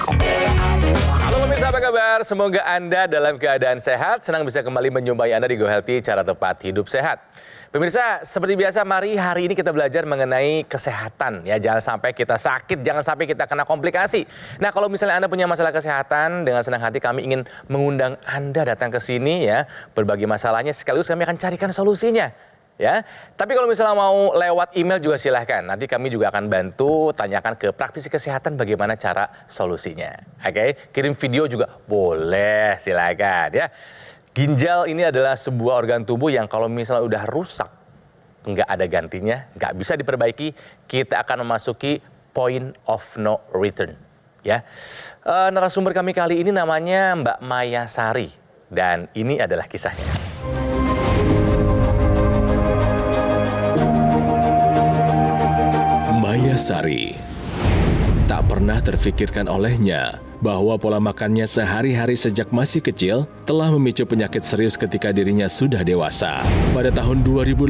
Halo pemirsa, apa kabar? Semoga Anda dalam keadaan sehat, senang bisa kembali menjumpai Anda di Go Healthy, cara tepat hidup sehat. Pemirsa, seperti biasa, mari hari ini kita belajar mengenai kesehatan. Ya, jangan sampai kita sakit, jangan sampai kita kena komplikasi. Nah, kalau misalnya Anda punya masalah kesehatan, dengan senang hati kami ingin mengundang Anda datang ke sini ya, berbagi masalahnya, sekaligus kami akan carikan solusinya. Ya, tapi kalau misalnya mau lewat email juga silahkan. Nanti kami juga akan bantu tanyakan ke praktisi kesehatan bagaimana cara solusinya. Oke, kirim video juga boleh, silahkan ya. Ginjal ini adalah sebuah organ tubuh yang kalau misalnya udah rusak, nggak ada gantinya, nggak bisa diperbaiki, kita akan memasuki point of no return. Ya, narasumber kami kali ini namanya Mbak Maya Sari dan ini adalah kisahnya. Maya Sari. Tak pernah terfikirkan olehnya bahwa pola makannya sehari-hari sejak masih kecil telah memicu penyakit serius ketika dirinya sudah dewasa. Pada tahun 2018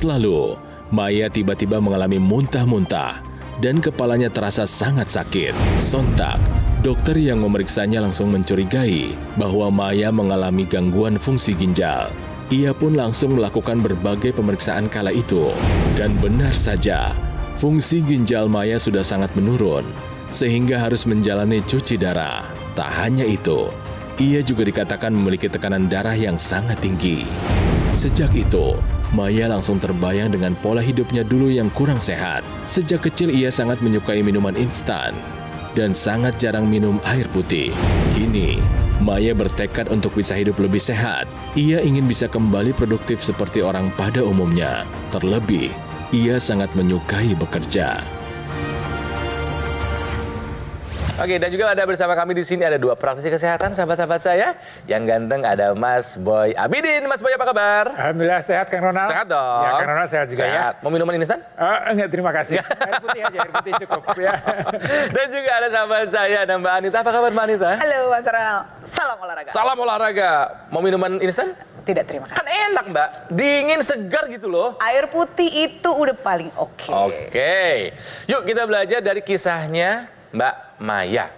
lalu, Maya tiba-tiba mengalami muntah-muntah dan kepalanya terasa sangat sakit. Sontak, dokter yang memeriksanya langsung mencurigai bahwa Maya mengalami gangguan fungsi ginjal. Ia pun langsung melakukan berbagai pemeriksaan kala itu. Dan benar saja, fungsi ginjal Maya sudah sangat menurun, sehingga harus menjalani cuci darah. Tak hanya itu, ia juga dikatakan memiliki tekanan darah yang sangat tinggi. Sejak itu, Maya langsung terbayang dengan pola hidupnya dulu yang kurang sehat. Sejak kecil ia sangat menyukai minuman instan dan sangat jarang minum air putih. Kini, Maya bertekad untuk bisa hidup lebih sehat. Ia ingin bisa kembali produktif seperti orang pada umumnya. Terlebih, ia sangat menyukai bekerja. Oke, dan juga ada bersama kami di sini ada dua praktisi kesehatan, sahabat-sahabat saya. Yang ganteng ada Mas Boy Abidin. Mas Boy, apa kabar? Alhamdulillah sehat, Kang Ronald. Sehat dong. Ya, Kang Ronald sehat juga sehat. ya. Mau minuman instan? Enggak, terima kasih. Air putih aja, air putih cukup ya. Dan juga ada sahabat saya, ada Mbak Anita. Apa kabar Mbak Anita? Halo Mas Ronald, salam olahraga. Salam olahraga. Mau minuman instan? Tidak, terima kasih. Kan enak Mbak, dingin segar gitu loh. Air putih itu udah paling oke. Oke, yuk kita belajar dari kisahnya Mbak Maya.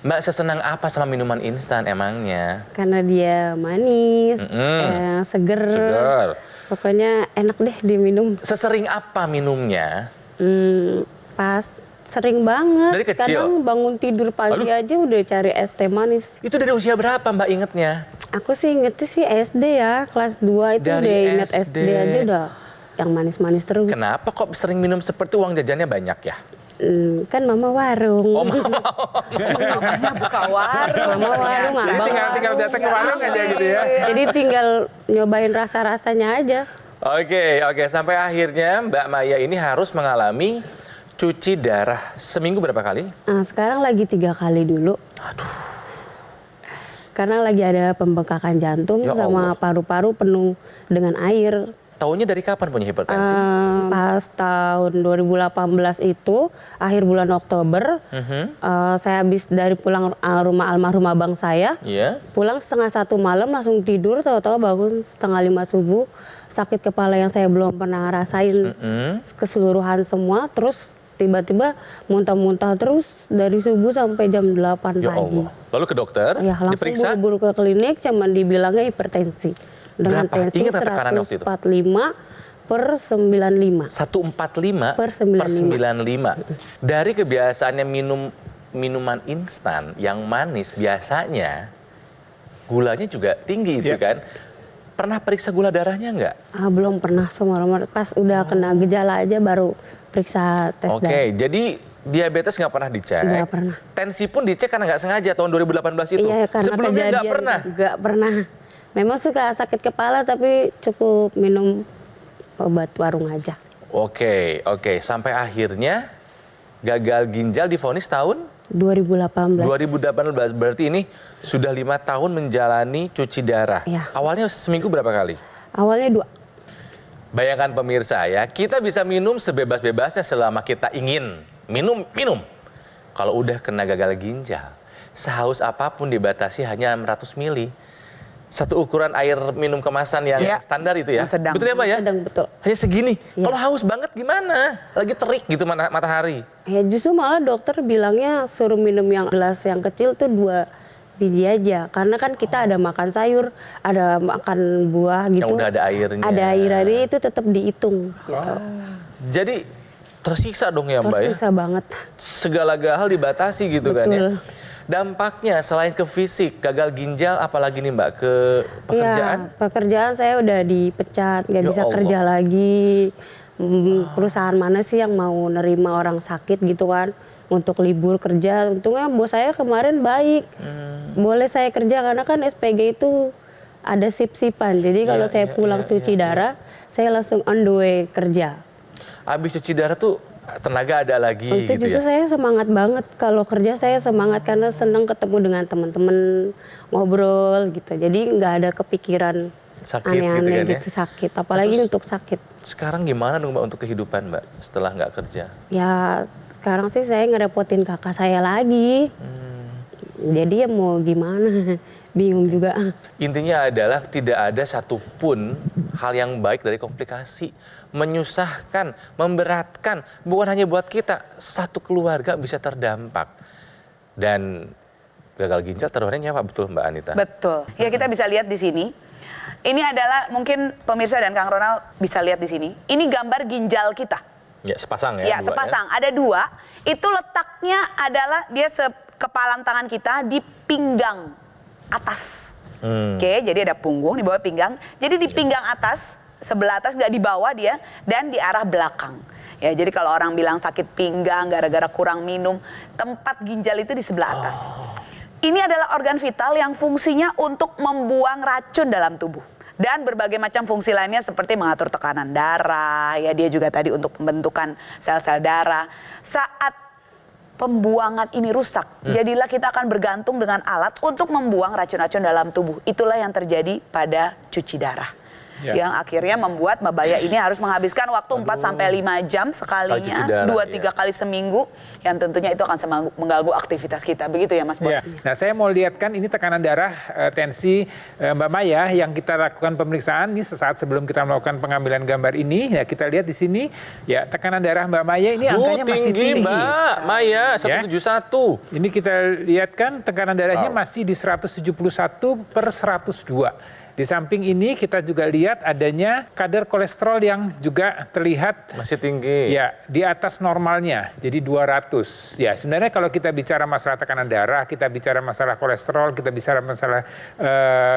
Mbak sesenang apa sama minuman instan emangnya? Karena dia manis, seger. Segar. Pokoknya enak deh diminum. Sesering apa minumnya? Pas sering banget. Dari kecil? Kadang bangun tidur pagi aja udah cari es teh manis. Itu dari usia berapa Mbak ingetnya? Aku sih ingetnya sih SD ya, kelas 2 itu Dari udah inget SD. SD aja udah yang manis-manis terus. Kenapa kok sering minum seperti uang jajannya banyak ya? Kan mama warung. Oh, Namanya buka warung. Mama warung, Jadi abang tinggal warung. datang ke warung aja gitu ya. Jadi tinggal nyobain rasa-rasanya aja. Oke. Sampai akhirnya Mbak Maya ini harus mengalami cuci darah seminggu berapa kali? Nah, sekarang lagi 3 kali dulu. Aduh. Karena lagi ada pembengkakan jantung Ya sama Allah. paru-paru penuh dengan air. Taunya dari kapan punya hipertensi? Pas tahun 2018 itu, akhir bulan Oktober, saya habis dari pulang rumah almarhum abang saya. Iya. Pulang setengah 1 malam langsung tidur, tahu-tahu bangun setengah 5 subuh. Sakit kepala yang saya belum pernah rasain keseluruhan semua. Terus tiba-tiba muntah-muntah terus dari subuh sampai jam 8 Ya pagi. Allah. Lalu ke dokter, Ya, langsung diperiksa. buru-buru ke klinik, cuman dibilangnya hipertensi. Dengan Berapa? tensi Ingat tekanannya waktu itu? 145/95. 145 Per 95. Dari kebiasaannya minum minuman instan yang manis, biasanya gulanya juga tinggi itu kan. Pernah periksa gula darahnya nggak? Belum pernah seumur-umur. Pas udah kena gejala aja baru periksa tes darah. Oke, jadi diabetes nggak pernah dicek. Nggak pernah. Tensi pun dicek karena nggak sengaja tahun 2018 itu. Iya, karena Sebelumnya nggak kejadian pernah. Nggak pernah. Memang suka sakit kepala tapi cukup minum obat warung aja. Oke. Sampai akhirnya gagal ginjal divonis tahun 2018. 2018. Berarti ini sudah 5 tahun menjalani cuci darah. Iya. Awalnya seminggu berapa kali? Awalnya 2. Bayangkan pemirsa ya, kita bisa minum sebebas-bebasnya selama kita ingin. Minum. Kalau udah kena gagal ginjal, sehaus apapun dibatasi hanya 600 mili. satu ukuran air minum kemasan yang Iya. standar itu ya. Yang sedang. Betul ya Mbak ya? Sedang, betul. Hanya segini. Iya. Kalau haus banget gimana? Lagi terik gitu matahari. Ya justru malah dokter bilangnya suruh minum yang gelas yang kecil tuh 2 biji aja. Karena kan kita ada makan sayur, ada makan buah gitu. Yang udah ada airnya. Ada air itu tetap dihitung. Gitu. Jadi tersiksa dong ya Mbak ya? Tersisa banget. Segala hal dibatasi gitu kan ya. Betul. Dampaknya selain ke fisik, gagal ginjal apalagi nih Mbak ke pekerjaan? Ya, pekerjaan saya udah dipecat, nggak Ya bisa Allah. kerja lagi. Perusahaan mana sih yang mau nerima orang sakit gitu kan untuk libur kerja? Untungnya bos saya kemarin baik, boleh saya kerja karena kan SPG itu ada sip-sipan. Jadi kalau saya pulang cuci darah, saya langsung on the way kerja. Habis cuci darah tuh tenaga ada lagi Itu gitu justru ya? saya semangat banget. Kalau kerja saya semangat karena senang ketemu dengan teman-teman, ngobrol gitu. Jadi nggak ada kepikiran Sakit gitu aneh-aneh kan ya? gitu, sakit. Apalagi Terus- untuk sakit. Sekarang gimana dong Mbak untuk kehidupan Mbak setelah nggak kerja? Ya sekarang sih saya ngerepotin kakak saya lagi. Jadi ya mau gimana, bingung juga. Intinya adalah tidak ada satupun hal yang baik dari komplikasi. Menyusahkan, memberatkan, bukan hanya buat kita, satu keluarga bisa terdampak. Dan gagal ginjal taruhannya apa betul Mbak Anita? Betul. Ya kita bisa lihat di sini. Ini adalah mungkin pemirsa dan Kang Ronald bisa lihat di sini. Ini gambar ginjal kita. Ya sepasang ya? Ya, dua sepasang. Ada 2. Itu letaknya adalah dia sekepalan tangan kita di pinggang atas. Oke, jadi ada punggung di bawah pinggang. Jadi di pinggang atas, sebelah atas nggak di bawah dia, dan di arah belakang. Ya, jadi kalau orang bilang sakit pinggang gara-gara kurang minum, tempat ginjal itu di sebelah atas. Ini adalah organ vital yang fungsinya untuk membuang racun dalam tubuh. Dan berbagai macam fungsi lainnya seperti mengatur tekanan darah, ya dia juga tadi untuk pembentukan sel-sel darah. Saat pembuangan ini rusak, jadilah kita akan bergantung dengan alat untuk membuang racun-racun dalam tubuh. Itulah yang terjadi pada cuci darah. Ya. Yang akhirnya membuat Mbak Baya ini harus menghabiskan waktu 4-5 jam Sekali cuci sekalinya, darah, 2-3 kali seminggu, yang tentunya itu akan mengganggu aktivitas kita. Begitu ya Mas Boy? Ya. Nah, saya mau lihatkan ini tekanan darah, tensi Mbak Maya yang kita lakukan pemeriksaan ini sesaat sebelum kita melakukan pengambilan gambar ini. Ya, kita lihat di sini ya tekanan darah Mbak Maya ini angkanya masih tinggi. Mbak Maya, Ya. 171. Ini kita lihat kan tekanan darahnya Wow. masih di 171/102. Di samping ini kita juga lihat adanya kadar kolesterol yang juga terlihat Masih tinggi. ya di atas normalnya, jadi 200. Ya sebenarnya kalau kita bicara masalah tekanan darah, kita bicara masalah kolesterol, kita bicara masalah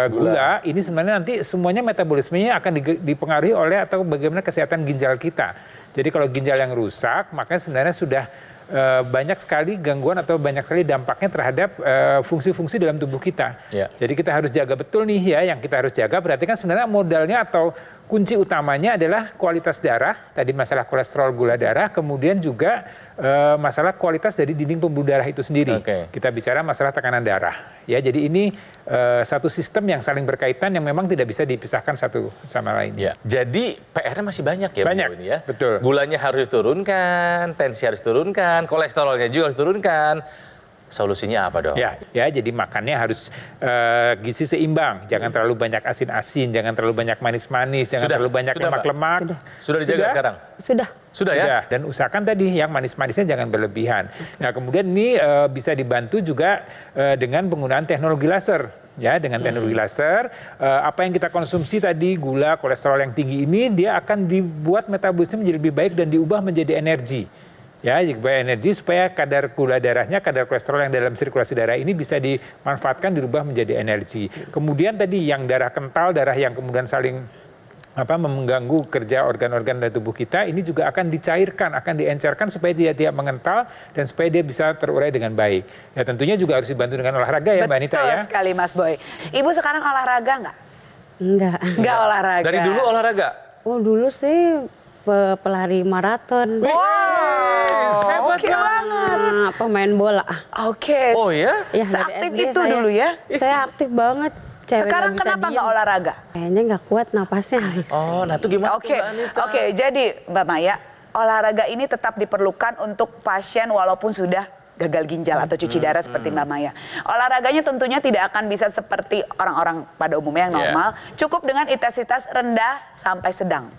gula, ini sebenarnya nanti semuanya metabolismenya akan dipengaruhi oleh atau bagaimana kesehatan ginjal kita. Jadi kalau ginjal yang rusak, makanya sebenarnya sudah banyak sekali gangguan atau banyak sekali dampaknya terhadap fungsi-fungsi dalam tubuh kita. Ya. Jadi kita harus jaga betul nih ya, yang kita harus jaga berarti kan sebenarnya modalnya atau kunci utamanya adalah kualitas darah, tadi masalah kolesterol gula darah, kemudian juga masalah kualitas dari dinding pembuluh darah itu sendiri. Oke. Kita bicara masalah tekanan darah. Ya, jadi ini satu sistem yang saling berkaitan yang memang tidak bisa dipisahkan satu sama lain. Ya. Jadi PR-nya masih banyak ya Banyak, Bu ini ya. betul. Gulanya harus diturunkan, tensi harus diturunkan, kolesterolnya juga harus diturunkan. Solusinya apa dong? Ya, jadi makannya harus gizi seimbang, jangan terlalu banyak asin-asin, jangan terlalu banyak manis-manis, jangan Sudah, terlalu banyak sudah, Mbak. lemak-lemak. Sudah dijaga Sudah? sekarang? Sudah. Sudah ya? Sudah. Dan usahakan tadi yang manis-manisnya jangan berlebihan. Nah, kemudian ini bisa dibantu juga dengan penggunaan teknologi laser. Ya, dengan teknologi laser, apa yang kita konsumsi tadi, gula, kolesterol yang tinggi ini, dia akan dibuat metabolisme menjadi lebih baik dan diubah menjadi energi. Ya, supaya energi supaya kadar gula darahnya, kadar kolesterol yang dalam sirkulasi darah ini bisa dimanfaatkan dirubah menjadi energi. Kemudian tadi yang darah kental, darah yang kemudian saling mengganggu kerja organ-organ dari tubuh kita, ini juga akan dicairkan, akan diencerkan supaya dia tidak mengental dan supaya dia bisa terurai dengan baik. Ya tentunya juga harus dibantu dengan olahraga ya Mbak Anita Betul ya. sekali Mas Boy. Ibu sekarang olahraga nggak? Enggak. Nggak olahraga. Dari dulu olahraga? Oh dulu sih pelari maraton. Wow, oke banget. Pemain bola. Oke. Oh ya? Ya, dari Seaktif SD itu saya- dulu ya? Saya aktif banget. Cewek Sekarang nggak bisa kenapa diem. nggak olahraga? Kayaknya nggak kuat napasnya. Oh, nah itu gimana Oke, tuh Mbak Anita? oke. Jadi Mbak Maya, olahraga ini tetap diperlukan untuk pasien walaupun sudah gagal ginjal atau cuci darah seperti Mbak Maya. Olahraganya tentunya tidak akan bisa seperti orang-orang pada umumnya yang normal, cukup dengan intensitas rendah sampai sedang.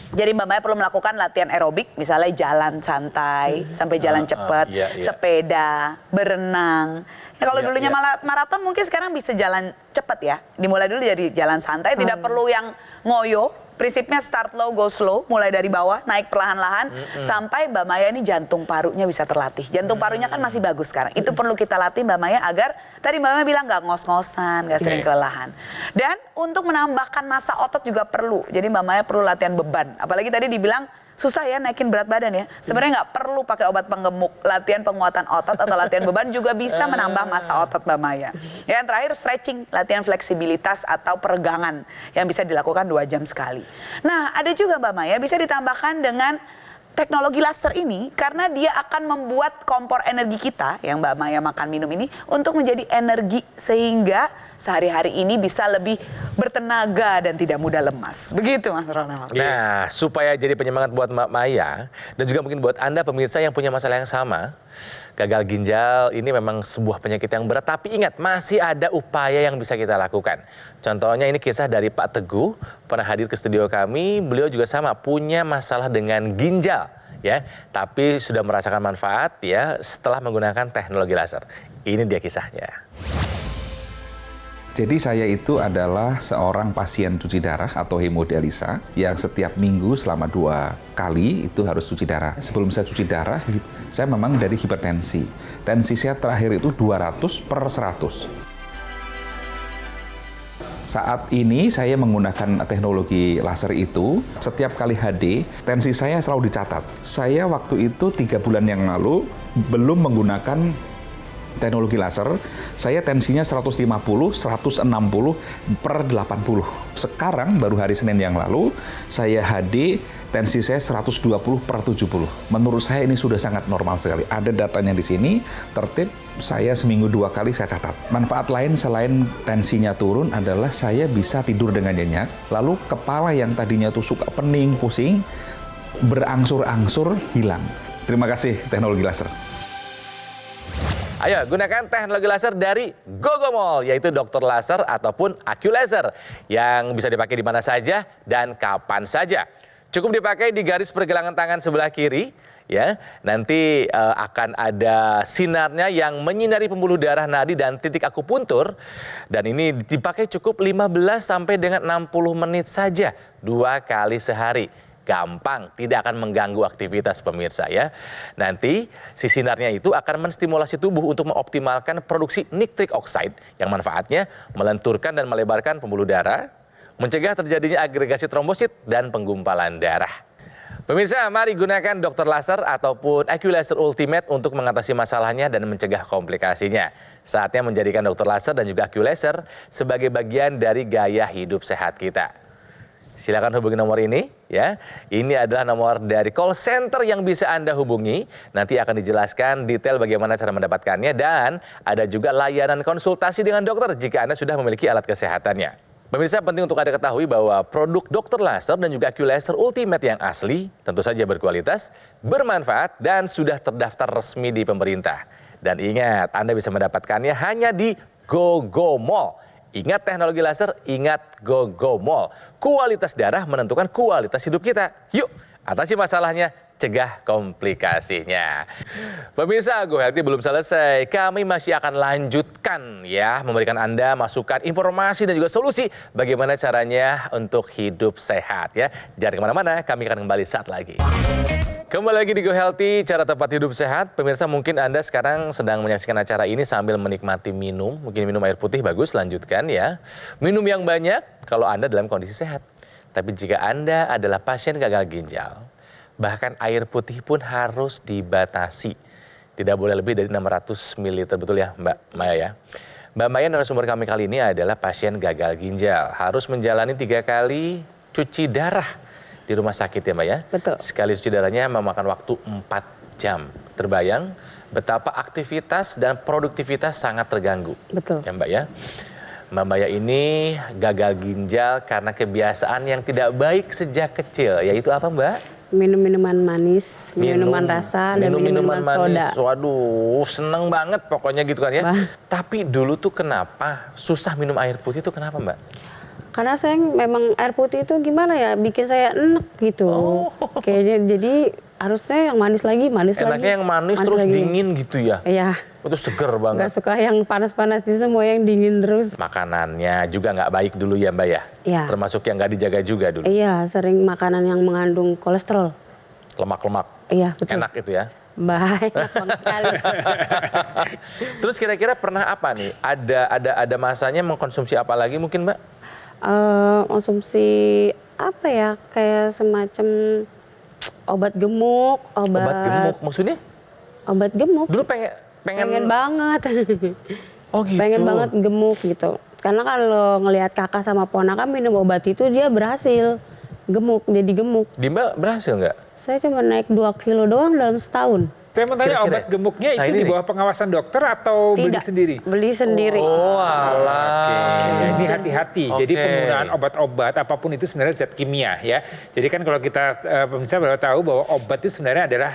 Jadi Mbak Maya perlu melakukan latihan aerobik, misalnya jalan santai sampai jalan cepat, sepeda, berenang. Ya kalau dulunya maraton mungkin sekarang bisa jalan cepat ya. Dimulai dulu jadi jalan santai, tidak perlu yang ngoyo. Prinsipnya start low, go slow, mulai dari bawah, naik perlahan-lahan, sampai Mbak Maya ini jantung parunya bisa terlatih. Jantung parunya kan masih bagus sekarang. Itu perlu kita latih Mbak Maya agar, tadi Mbak Maya bilang nggak ngos-ngosan, nggak sering kelelahan. Dan untuk menambahkan massa otot juga perlu. Jadi Mbak Maya perlu latihan beban. Apalagi tadi dibilang, susah ya naikin berat badan ya. Sebenarnya nggak perlu pakai obat penggemuk. Latihan penguatan otot atau latihan beban juga bisa menambah massa otot Mbak Maya. Yang terakhir stretching, latihan fleksibilitas atau peregangan yang bisa dilakukan 2 jam sekali. Nah ada juga Mbak Maya bisa ditambahkan dengan teknologi laser ini karena dia akan membuat kompor energi kita yang Mbak Maya makan minum ini untuk menjadi energi sehingga sehari-hari ini bisa lebih bertenaga dan tidak mudah lemas. Begitu Mas Ronald. Nah, supaya jadi penyemangat buat Mbak Maya dan juga mungkin buat Anda pemirsa yang punya masalah yang sama, gagal ginjal ini memang sebuah penyakit yang berat, tapi ingat masih ada upaya yang bisa kita lakukan. Contohnya ini kisah dari Pak Teguh, pernah hadir ke studio kami, beliau juga sama punya masalah dengan ginjal ya, tapi sudah merasakan manfaat ya setelah menggunakan teknologi laser. Ini dia kisahnya. Jadi saya itu adalah seorang pasien cuci darah atau hemodialisa yang setiap minggu selama 2 kali itu harus cuci darah. Sebelum saya cuci darah, saya memang dari hipertensi. Tensi saya terakhir itu 200/100. Saat ini saya menggunakan teknologi laser itu, setiap kali HD, tensi saya selalu dicatat. Saya waktu itu 3 bulan yang lalu belum menggunakan teknologi laser, saya tensinya 150/160/80. Sekarang baru hari Senin yang lalu, saya HD, tensi saya 120/70. Menurut saya ini sudah sangat normal sekali. Ada datanya di sini, tertib, saya seminggu 2 kali saya catat. Manfaat lain selain tensinya turun adalah saya bisa tidur dengan nyenyak, lalu kepala yang tadinya tuh suka pening, pusing, berangsur-angsur hilang. Terima kasih teknologi laser. Ayo gunakan teknologi laser dari Gogomall, yaitu dokter laser ataupun AccuLaser yang bisa dipakai di mana saja dan kapan saja. Cukup dipakai di garis pergelangan tangan sebelah kiri, ya. Nanti akan ada sinarnya yang menyinari pembuluh darah, nadi dan titik akupuntur. Dan ini dipakai cukup 15 sampai dengan 60 menit saja, 2 kali sehari. Gampang, tidak akan mengganggu aktivitas pemirsa ya. Nanti si sinarnya itu akan menstimulasi tubuh untuk mengoptimalkan produksi nitric oxide yang manfaatnya melenturkan dan melebarkan pembuluh darah, mencegah terjadinya agregasi trombosit dan penggumpalan darah. Pemirsa, mari gunakan dokter laser ataupun AccuLaser Ultimate untuk mengatasi masalahnya dan mencegah komplikasinya. Saatnya menjadikan dokter laser dan juga AccuLaser sebagai bagian dari gaya hidup sehat kita. Silakan hubungi nomor ini ya. Ini adalah nomor dari call center yang bisa Anda hubungi. Nanti akan dijelaskan detail bagaimana cara mendapatkannya dan ada juga layanan konsultasi dengan dokter jika Anda sudah memiliki alat kesehatannya. Pemirsa, penting untuk Anda ketahui bahwa produk dokter laser dan juga AccuLaser Ultimate yang asli tentu saja berkualitas, bermanfaat dan sudah terdaftar resmi di pemerintah. Dan ingat, Anda bisa mendapatkannya hanya di Gogomall. Ingat teknologi laser, ingat Gogomall. Kualitas darah menentukan kualitas hidup kita. Yuk, atasi masalahnya, cegah komplikasinya. Pemirsa, Go Healthy belum selesai. Kami masih akan lanjutkan ya, memberikan Anda masukan, informasi dan juga solusi bagaimana caranya untuk hidup sehat ya. Jangan kemana-mana, kami akan kembali saat lagi. Kembali lagi di Go Healthy, cara tepat hidup sehat. Pemirsa, mungkin Anda sekarang sedang menyaksikan acara ini sambil menikmati minum. Mungkin minum air putih, bagus, lanjutkan ya. Minum yang banyak kalau Anda dalam kondisi sehat. Tapi jika Anda adalah pasien gagal ginjal, bahkan air putih pun harus dibatasi. Tidak boleh lebih dari 600 ml, betul ya Mbak Maya ya? Mbak Maya narasumber kami kali ini adalah pasien gagal ginjal. Harus menjalani 3 kali cuci darah di rumah sakit ya Mbak ya? Betul. Sekali cuci darahnya memakan waktu 4 jam. Terbayang betapa aktivitas dan produktivitas sangat terganggu. Betul. Ya Mbak ya? Mbak Maya ini gagal ginjal karena kebiasaan yang tidak baik sejak kecil. Yaitu apa Mbak? minum minuman manis, minuman rasa, dan minuman manis. soda. Waduh, seneng banget pokoknya gitu kan ya. Tapi dulu tuh kenapa susah minum air putih itu kenapa Mbak? Karena saya memang air putih itu gimana ya, bikin saya enek gitu. Kayaknya jadi harusnya yang manis lagi. Enaknya yang manis terus lagi. Dingin gitu ya? Iya. Itu seger banget. Gak suka yang panas-panas, di semua yang dingin terus. Makanannya juga nggak baik dulu ya Mbak ya? Iya. Termasuk yang nggak dijaga juga dulu? Iya, sering makanan yang mengandung kolesterol. Lemak-lemak? Iya, betul. Enak itu ya? Baik, banget sekali. Terus kira-kira pernah apa nih? Ada masanya mengkonsumsi apa lagi mungkin Mbak? Konsumsi apa ya, kayak semacam obat gemuk, Obat gemuk maksudnya? Obat gemuk. Dulu Pengen banget. Oh gitu. Pengen banget gemuk gitu. Karena kalau ngelihat kakak sama ponakan minum obat itu dia berhasil gemuk, jadi gemuk. Di Mbak berhasil nggak? Saya cuma naik 2 kilo doang dalam setahun. Saya mau tanya, Kira-kira. obat gemuknya Nah, itu ini di nih. bawah pengawasan dokter atau beli Tidak, sendiri? beli sendiri. Oh alah. Oke, ini hati-hati. Jadi Oke. penggunaan obat-obat apapun itu sebenarnya zat kimia ya. Jadi kan kalau kita pemirsa baru tahu bahwa obat itu sebenarnya adalah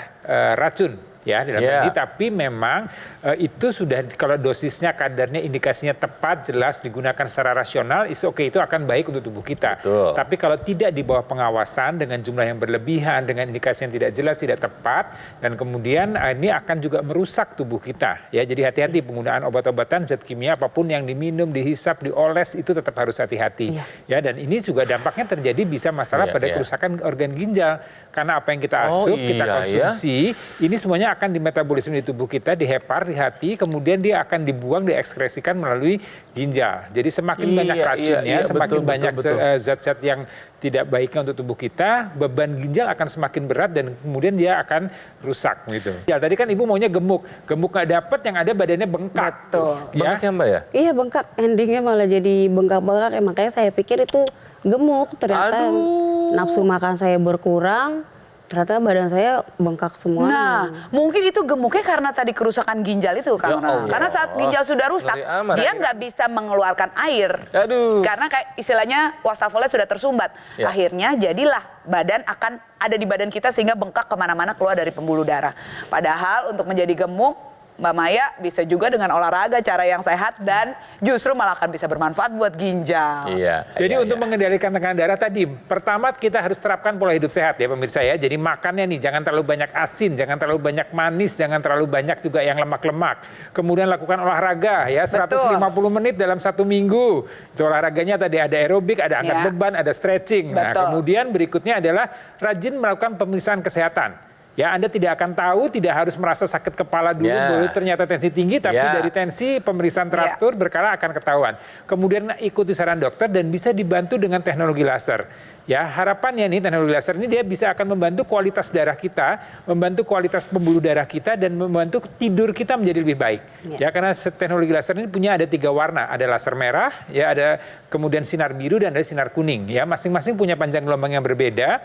racun ya dalam Yeah. diri, tapi memang itu sudah kalau dosisnya, kadarnya, indikasinya tepat, jelas digunakan secara rasional, itu akan baik untuk tubuh kita. Betul. Tapi kalau tidak di bawah pengawasan dengan jumlah yang berlebihan, dengan indikasi yang tidak jelas, tidak tepat, dan kemudian ini akan juga merusak tubuh kita. Ya, jadi hati-hati penggunaan obat-obatan, zat kimia apapun yang diminum, dihisap, dioles itu tetap harus hati-hati. Iya. Ya, dan ini juga dampaknya terjadi bisa masalah Iya, pada iya. kerusakan organ ginjal. Karena apa yang kita Oh, asup, kita iya, konsumsi, ini semuanya akan dimetabolisme di tubuh kita, dihepar, di hati, kemudian dia akan dibuang, diekskresikan melalui ginjal. Jadi semakin Iya, banyak racunnya, iya, semakin betul, banyak betul. zat-zat yang tidak baiknya untuk tubuh kita, beban ginjal akan semakin berat dan kemudian dia akan rusak gitu. Ya, tadi kan Ibu maunya gemuk. Gemuk nggak dapet, yang ada badannya bengkak. Betul. Banyak ya Mbak ya? Iya, bengkak. Endingnya malah jadi bengkak-bengkak. Makanya saya pikir itu gemuk. Ternyata Aduh. nafsu makan saya berkurang. Ternyata badan saya bengkak semua. Nah, mungkin itu gemuknya karena tadi kerusakan ginjal itu, Ya Kang. Allah. Karena saat ginjal sudah rusak, Ngeri amat. dia nggak bisa mengeluarkan air. Aduh. Karena kayak istilahnya wastafelnya sudah tersumbat. Ya. Akhirnya jadilah badan akan ada di badan kita sehingga bengkak kemana-mana keluar dari pembuluh darah. Padahal untuk menjadi gemuk, Mbak Maya bisa juga dengan olahraga cara yang sehat dan justru malah akan bisa bermanfaat buat ginjal. Iya. Jadi iya, untuk iya. mengendalikan tekanan darah tadi, pertama kita harus terapkan pola hidup sehat ya pemirsa ya. Jadi makannya nih jangan terlalu banyak asin, jangan terlalu banyak manis, jangan terlalu banyak juga yang lemak-lemak. Kemudian lakukan olahraga ya, 150 menit dalam 1 minggu. Itu olahraganya tadi ada aerobik, ada angkat Ya. beban, ada stretching. Nah, Betul. kemudian berikutnya adalah rajin melakukan pemeriksaan kesehatan. Ya, Anda tidak akan tahu, tidak harus merasa sakit kepala dulu, Ya. baru ternyata tensi tinggi, tapi Ya. dari tensi pemeriksaan teratur berkala akan ketahuan. Kemudian ikuti saran dokter dan bisa dibantu dengan teknologi laser. Ya, harapannya nih teknologi laser ini dia bisa akan membantu kualitas darah kita, membantu kualitas pembuluh darah kita, dan membantu tidur kita menjadi lebih baik. Ya, karena teknologi laser ini punya ada 3 warna, ada laser merah, ya ada kemudian sinar biru dan ada sinar kuning. Ya, masing-masing punya panjang gelombang yang berbeda.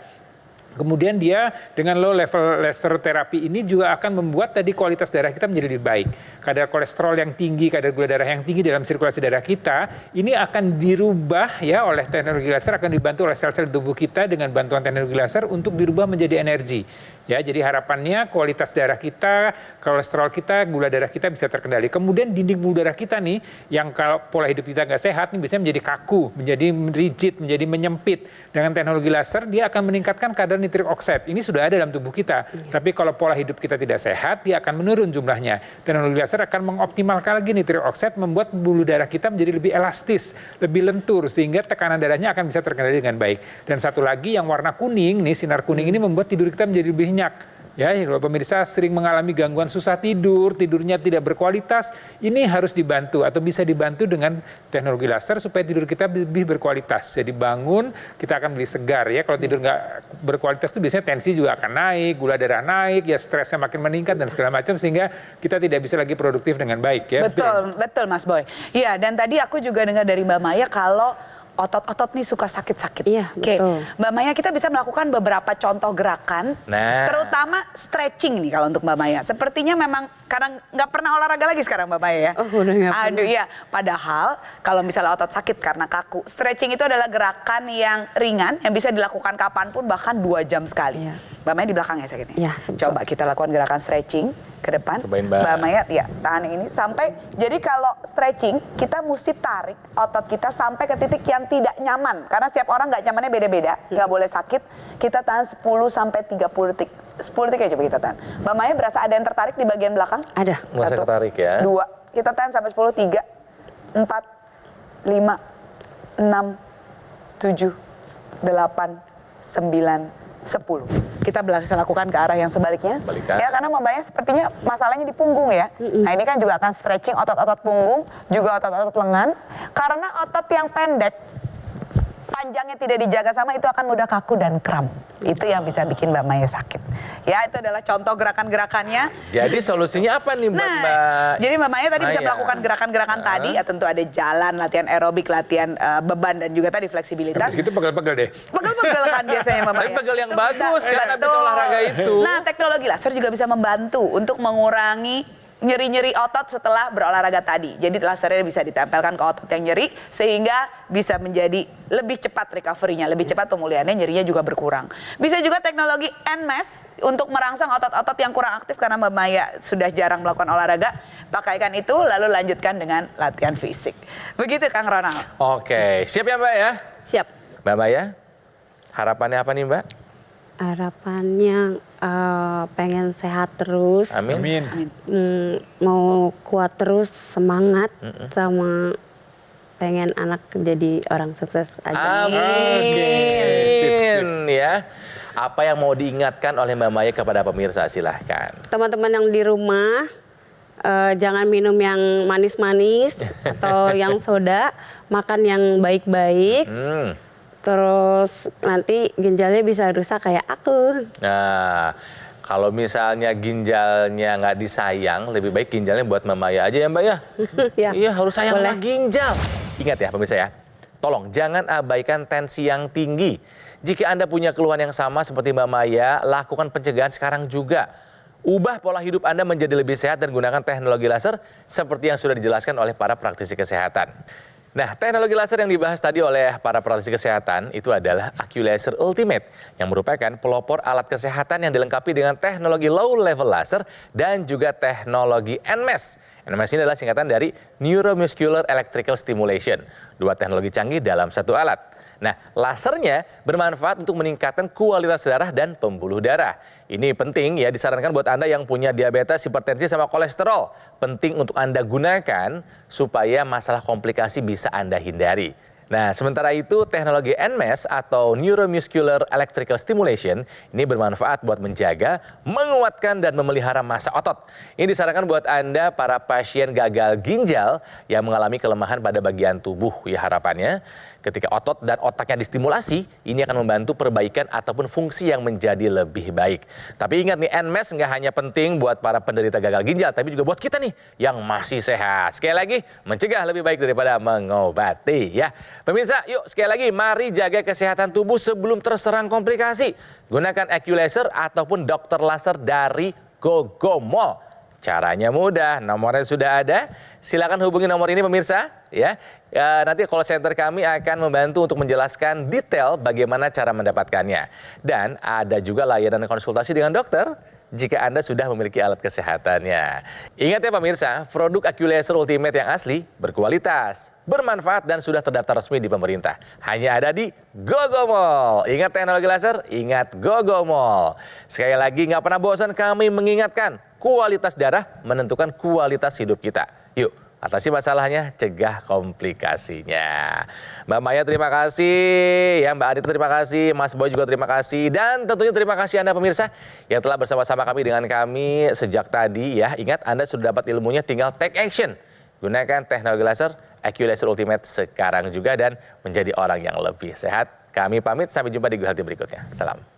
Kemudian dia dengan low level laser terapi ini juga akan membuat tadi kualitas darah kita menjadi lebih baik. Kadar kolesterol yang tinggi, kadar gula darah yang tinggi dalam sirkulasi darah kita, ini akan dirubah ya oleh teknologi laser, akan dibantu oleh sel-sel tubuh kita dengan bantuan teknologi laser untuk dirubah menjadi energi. Ya, jadi harapannya kualitas darah kita, kolesterol kita, gula darah kita bisa terkendali. Kemudian dinding pembuluh darah kita nih, yang kalau pola hidup kita nggak sehat nih biasanya menjadi kaku, menjadi rigid, menjadi menyempit. Dengan teknologi laser dia akan meningkatkan kadar nitrik oxide. Ini sudah ada dalam tubuh kita. Tapi kalau pola hidup kita tidak sehat, dia akan menurun jumlahnya. Teknologi laser akan mengoptimalkan lagi nitrik oxide, membuat pembuluh darah kita menjadi lebih elastis, lebih lentur, sehingga tekanan darahnya akan bisa terkendali dengan baik. Dan satu lagi yang warna kuning nih, sinar kuning ini membuat tidur kita menjadi lebih nyenyak. Ya, kalau pemirsa sering mengalami gangguan susah tidur, tidurnya tidak berkualitas, ini harus dibantu atau bisa dibantu dengan teknologi laser supaya tidur kita lebih berkualitas. Jadi bangun, kita akan lebih segar ya. Kalau tidur nggak berkualitas itu biasanya tensi juga akan naik, gula darah naik, ya stresnya makin meningkat dan segala macam sehingga kita tidak bisa lagi produktif dengan baik ya. Betul, betul Mas Boy. Iya, dan tadi aku juga dengar dari Mbak Maya kalau otot-otot nih suka sakit-sakit. Iya, Oke, betul. Mbak Maya kita bisa melakukan beberapa contoh gerakan, Nah. terutama stretching nih kalau untuk Mbak Maya. Sepertinya memang karena nggak pernah olahraga lagi sekarang Mbak Maya ya. Oh, udah nggak pernah. Aduh iya, padahal kalau misalnya otot sakit karena kaku, stretching itu adalah gerakan yang ringan yang bisa dilakukan kapanpun bahkan 2 jam sekali. Iya. Mbak Maya di belakang ya sakitnya. Iya, sebetul. Coba kita lakukan gerakan stretching ke depan. Cobain, Mbak. Maya ya tahan yang ini sampai, jadi kalau stretching kita mesti tarik otot kita sampai ke titik yang tidak nyaman karena setiap orang nggak nyamannya beda-beda, nggak boleh sakit. Kita tahan 10 sampai 30 detik. 10 detik aja coba kita tahan. Mbak Maya berasa ada yang tertarik di bagian belakang? Ada. Merasa ketarik ya. 2, kita tahan sampai 10, 3, 4, 5, 6, 7, 8, 9, 10. Kita bisa lakukan ke arah yang sebaliknya. Balikan. Ya, karena Mbak Maya sepertinya masalahnya di punggung ya. Nah, ini kan juga akan stretching otot-otot punggung, juga otot-otot lengan. Karena otot yang pendek, panjangnya tidak dijaga sama, itu akan mudah kaku dan kram. Itu yang bisa bikin Mbak Maya sakit. Ya, itu adalah contoh gerakan-gerakannya. Jadi solusinya apa nih buat Nah, Mbak? jadi Mbak Maya tadi bisa Maya? melakukan gerakan-gerakan tadi, ya tentu ada jalan, latihan aerobik, latihan beban, dan juga tadi fleksibilitas. Habis gitu pegel-pegel deh. Pegel-pegel kan biasanya Mbak Maya. Tapi pegel yang bagus, karena bisa Betul. olahraga itu. Nah, teknologi laser juga bisa membantu untuk mengurangi nyeri-nyeri otot setelah berolahraga tadi. Jadi lasernya bisa ditempelkan ke otot yang nyeri sehingga bisa menjadi lebih cepat recovery-nya, lebih cepat pemulihannya, nyerinya juga berkurang. Bisa juga teknologi NMAS untuk merangsang otot-otot yang kurang aktif karena Mbak Maya sudah jarang melakukan olahraga. Pakaikan itu lalu lanjutkan dengan latihan fisik. Begitu Kang Ronald. Oke, siap ya Mbak ya? Siap. Mbak Maya, harapannya apa nih Mbak? Harapannya pengen sehat terus. Amin. Amin. Mau kuat terus, semangat, sama pengen anak jadi orang sukses aja. Amin. Sip, sip. Ya. Apa yang mau diingatkan oleh Mbak Maya kepada pemirsa? Silahkan. Teman-teman yang di rumah, jangan minum yang manis-manis atau yang soda, makan yang baik-baik. Terus nanti ginjalnya bisa rusak kayak aku. Nah, kalau misalnya ginjalnya nggak disayang, lebih baik ginjalnya buat Mbak Maya aja ya Mbak ya? Ya, Iya, harus sayang boleh. sama ginjal. Ingat ya pemirsa ya, tolong jangan abaikan tensi yang tinggi. Jika Anda punya keluhan yang sama seperti Mbak Maya, lakukan pencegahan sekarang juga. Ubah pola hidup Anda menjadi lebih sehat dan gunakan teknologi laser seperti yang sudah dijelaskan oleh para praktisi kesehatan. Nah, teknologi laser yang dibahas tadi oleh para praktisi kesehatan itu adalah AccuLaser Ultimate yang merupakan pelopor alat kesehatan yang dilengkapi dengan teknologi low level laser dan juga teknologi NMAS. NMAS ini adalah singkatan dari Neuromuscular Electrical Stimulation, 2 teknologi canggih dalam satu alat. Nah, lasernya bermanfaat untuk meningkatkan kualitas darah dan pembuluh darah. Ini penting ya, disarankan buat Anda yang punya diabetes, hipertensi, sama kolesterol. Penting untuk Anda gunakan supaya masalah komplikasi bisa Anda hindari. Nah, sementara itu teknologi NMAS atau Neuromuscular Electrical Stimulation ini bermanfaat buat menjaga, menguatkan, dan memelihara massa otot. Ini disarankan buat Anda para pasien gagal ginjal yang mengalami kelemahan pada bagian tubuh. Ya, harapannya ketika otot dan otaknya distimulasi, ini akan membantu perbaikan ataupun fungsi yang menjadi lebih baik. Tapi ingat nih, NMAS nggak hanya penting buat para penderita gagal ginjal, tapi juga buat kita nih yang masih sehat. Sekali lagi, mencegah lebih baik daripada mengobati ya. Pemirsa, yuk sekali lagi, mari jaga kesehatan tubuh sebelum terserang komplikasi. Gunakan AccuLaser ataupun dokter laser dari Gogomall. Caranya mudah, nomornya sudah ada. Silakan hubungi nomor ini pemirsa ya. Nanti call center kami akan membantu untuk menjelaskan detail bagaimana cara mendapatkannya. Dan ada juga layanan konsultasi dengan dokter jika Anda sudah memiliki alat kesehatannya. Ingat ya pemirsa, produk AccuLaser Ultimate yang asli, berkualitas, bermanfaat, dan sudah terdaftar resmi di pemerintah. Hanya ada di Gogomall. Ingat teknologi laser, ingat Gogomall. Sekali lagi, nggak pernah bosan kami mengingatkan, kualitas darah menentukan kualitas hidup kita. Yuk, atasi masalahnya, cegah komplikasinya. Mbak Maya terima kasih, ya Mbak Adita terima kasih, Mas Boy juga terima kasih, dan tentunya terima kasih Anda pemirsa yang telah bersama-sama kami dengan kami sejak tadi ya. Ingat, Anda sudah dapat ilmunya, tinggal take action. Gunakan teknologi laser AccuLaser Ultimate sekarang juga dan menjadi orang yang lebih sehat. Kami pamit, sampai jumpa di Go Healthy berikutnya. Salam.